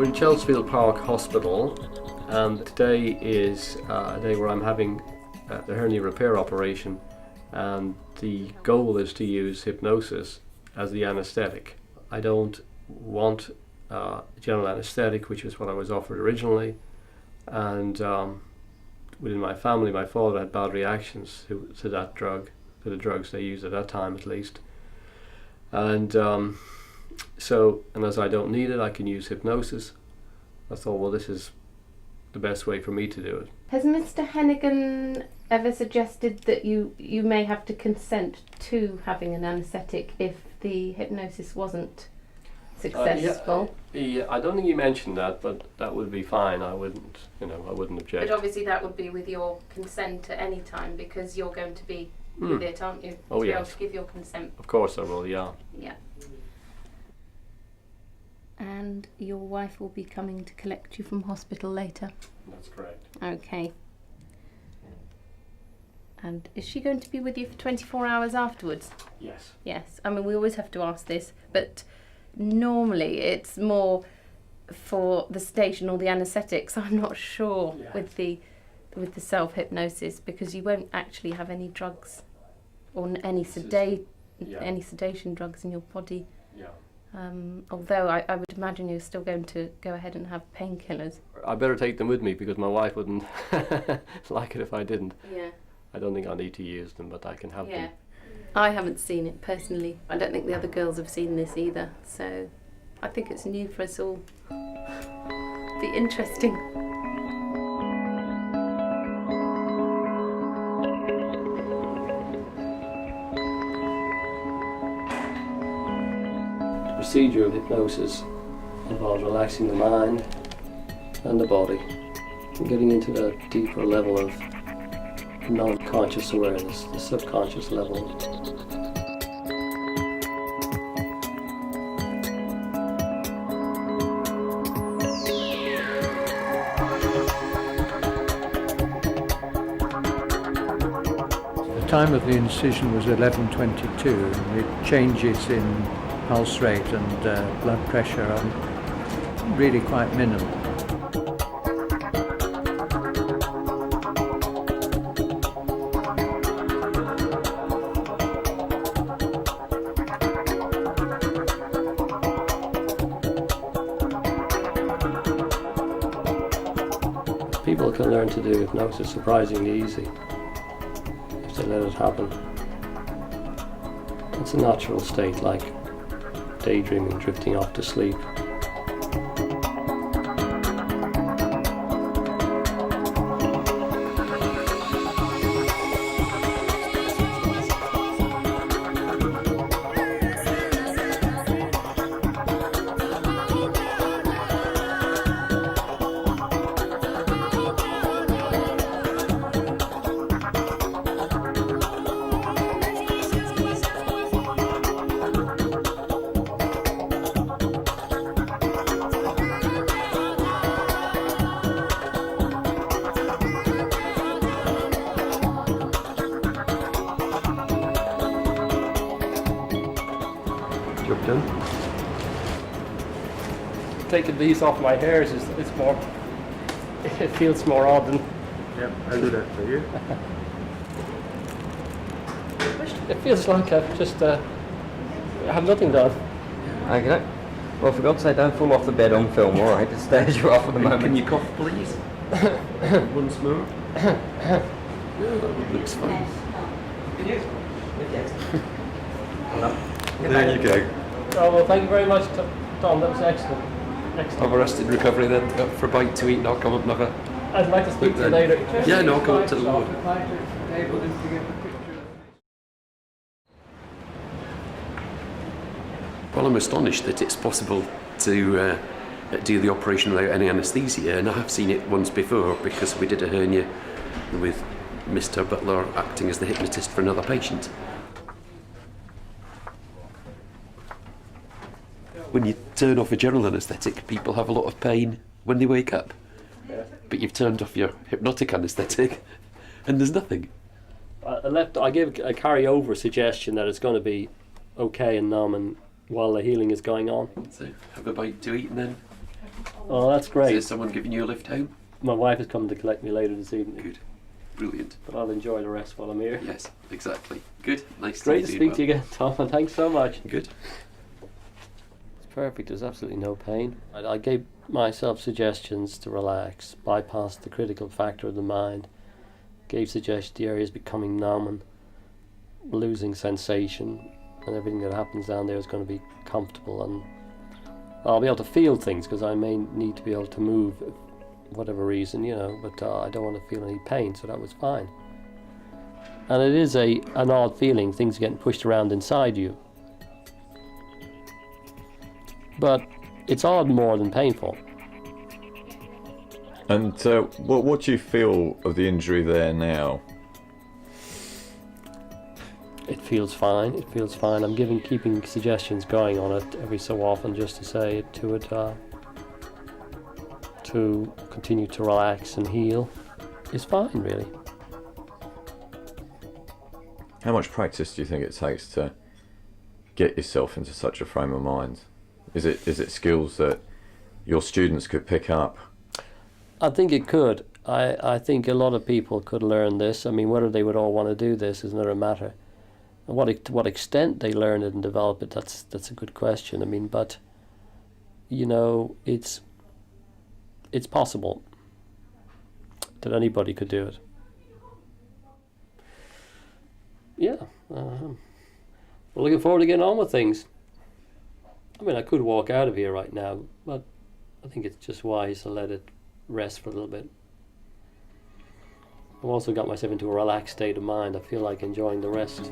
We're in Chelsfield Park Hospital, and today is a day where I'm having the hernia repair operation, and the goal is to use hypnosis as the anaesthetic. I don't want general anaesthetic, which is what I was offered originally, and within my family, my father had bad reactions to that drug, to the drugs they used at that time at least. And and as I don't need it, I can use hypnosis. I thought, well, this is the best way for me to do it. Has Mr. Hennigan ever suggested that you may have to consent to having an anaesthetic if the hypnosis wasn't successful? Yeah, I don't think he mentioned that, but that would be fine. I wouldn't object. But obviously that would be with your consent at any time, because you're going to be with it, aren't you? Oh, to yes. be able to give your consent. Of course I will, yeah. Yeah. And your wife will be coming to collect you from hospital later? That's correct. Okay. And is she going to be with you for 24 hours afterwards? Yes. Yes. I mean, we always have to ask this, but normally it's more for the sedation or the anaesthetics. I'm not sure with the self-hypnosis, because you won't actually have any drugs or any sedation drugs in your body. Yeah. Although I would imagine you're still going to go ahead and have painkillers. I better take them with me, because my wife wouldn't like it if I didn't. Yeah. I don't think I need to use them, but I can have them. I haven't seen it personally. I don't think the other girls have seen this either, so I think it's new for us all. Be interesting. The procedure of hypnosis involves relaxing the mind and the body and getting into a deeper level of non-conscious awareness, the subconscious level. The time of the incision was 11:22, and the changes in pulse rate and blood pressure are really quite minimal. People can learn to do hypnosis surprisingly easy if they let it happen. It's a natural state, like daydreaming, drifting off to sleep. Job done. Taking these off my hairs it's more. It feels more odd than. Yeah, I'll do that for you. It feels like I've just I have nothing done. Okay. Well, for God's sake, don't fall off the bed on film, alright? The stage you're off at the moment. Can you cough, please? Once more. That looks fine. There you go. Oh, well, thank you very much, Tom. That was excellent. Have a rested recovery then. Go for a bite to eat and I'll come up and have a... I'd like to speak to you later. Yeah, no, I'll come up to the ward. Well, I'm astonished that it's possible to do the operation without any anaesthesia, and I have seen it once before because we did a hernia with Mr. Butler acting as the hypnotist for another patient. When you turn off a general anaesthetic, people have a lot of pain when they wake up. Yeah. But you've turned off your hypnotic anaesthetic and there's nothing. I gave a carry-over suggestion that it's going to be okay and numb and while the healing is going on. So have a bite to eat and then Oh, that's Is great. there someone giving you a lift home? My wife is coming to collect me later this evening. Good. Brilliant. But I'll enjoy the rest while I'm here. Yes, exactly. Good. Nice Great to to meet speak to you again, Tom, and thanks so much. Good. It's perfect. There's absolutely no pain. I gave myself suggestions to relax, bypass the critical factor of the mind, gave suggestions the areas becoming numb and losing sensation, and everything that happens down there is going to be comfortable, and I'll be able to feel things because I may need to be able to move for whatever reason, but I don't want to feel any pain, so that was fine. And it is an odd feeling, things getting pushed around inside you. But it's odd more than painful. And what do you feel of the injury there now? It feels fine. It feels fine. I'm keeping suggestions going on it every so often just to say it to it, to continue to relax and heal. It's fine, really. How much practice do you think it takes to get yourself into such a frame of mind? Is it skills that your students could pick up? I think it could. I think a lot of people could learn this. I mean, whether they would all want to do this is another matter. And to what extent they learn it and develop it, that's a good question. I mean, but it's possible that anybody could do it. Yeah. We're looking forward to getting on with things. I mean, I could walk out of here right now, but I think it's just wise to let it rest for a little bit. I've also got myself into a relaxed state of mind. I feel like enjoying the rest.